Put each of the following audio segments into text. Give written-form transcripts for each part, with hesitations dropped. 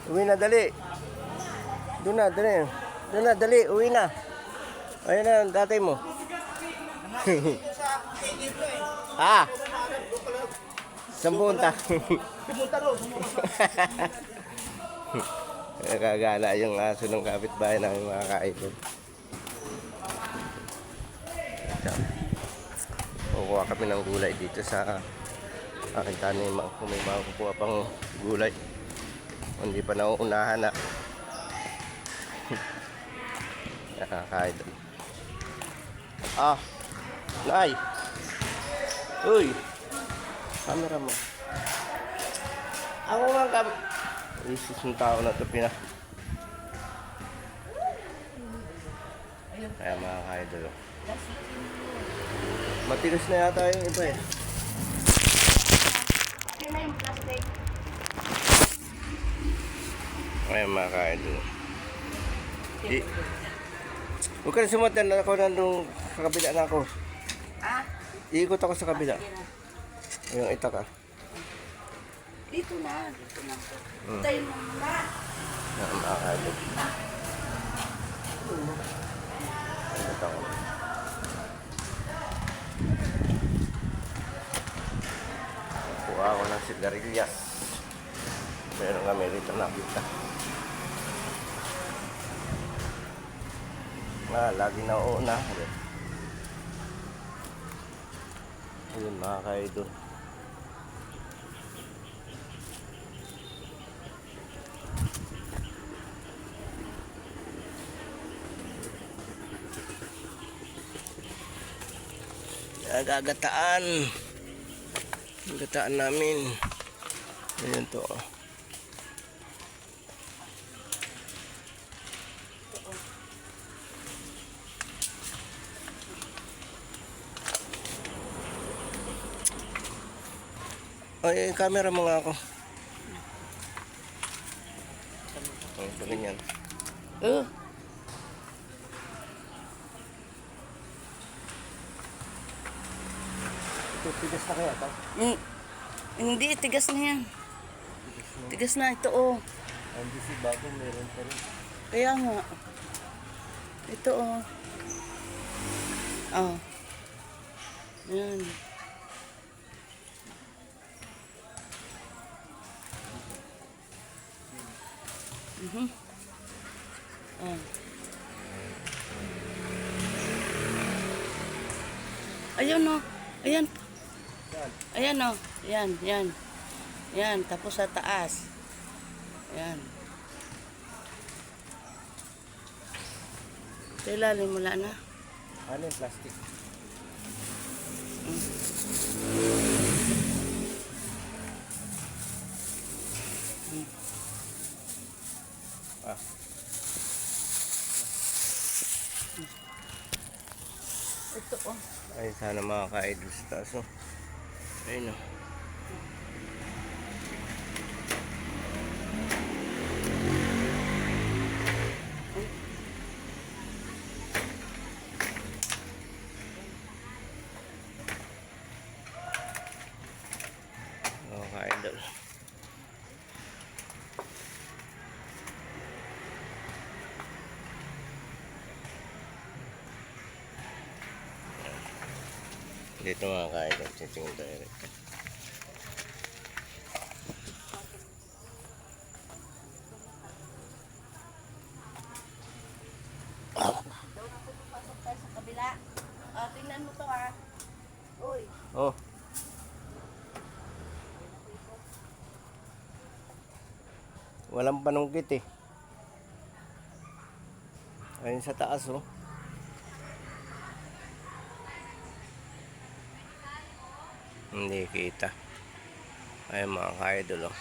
Uwi na, dali. Doon na, dali. Doon na, dali. Uwi na. Ayun na, tatay mo. Ah! Sambunta. Nakagala yung aso ng kapitbahay namin mga kaidol. Kukuha kami ng gulay dito sa aking tanim. Kung may makukuha pang gulay. Hindi pa nauunahan na. Nakakaidol. Ah! Nay! Uy! Camera mo. Ako nga isis ng tao na ito Kaya mga ka-idol. Matigas na yata yung iba eh. Kaya mga ka-idol. Huwag ka na sumatan na ako nandun sa kabila na ako. Ah? Iikot ako sa kabila. Yung itak ah. Dito na. Tayo mo na. Mga ka-idol. Ikot ako. Kuha ako ng sigarilyas. Meron kami rito nakita. Lagi na uuna. Ayun mga ka-idol. Gagataan. Gataan namin. Ayun to. Ay, camera mo nga ako. Ito ganyan. Ito, tigas na kaya ito? Hindi, tigas na yan. Tigas na ito oh. Hindi si bago, meron pa rin. Kaya nga. Ito oh. Oh. Yan. Oh. Ayun oh. Ayan. Ayan oh. Yan, yan. Yan, tapos sa taas. Yan. Sa ilalim wala na. Ano yung plastic? Ah. Ito oh. Ay, sana mga ka-idol sa taas oh. Ayun oh. Mga ka-idol. Dito mga ka-idol, chiching direct. Pasok tayo sa kabila. Tingnan mo to ha. Uy. Oh. Walang panungkit eh. Ayun sa taas oh. Hindi kita. Ayun mga ka-idol oh.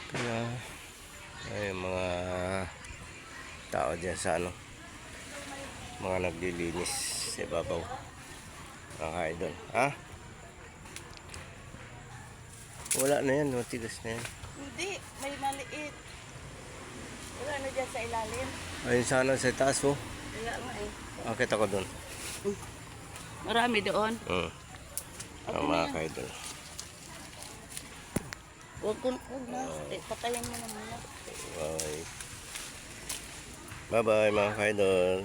Kaya ayun mga tao dyan sa ano, mga naglilinis sa ibabaw mga ka-idol. Ha? Wala na yan, matigas na yan. Hindi, may maliit. Wala na dyan sa ilalim. Ayun sana sa taas oh. Kaya nga eh. Akit ako dun. Marami doon. Ang mga kaidol. Huwag na. Patayin mo na muna. Bye. Bye-bye mga kaidol.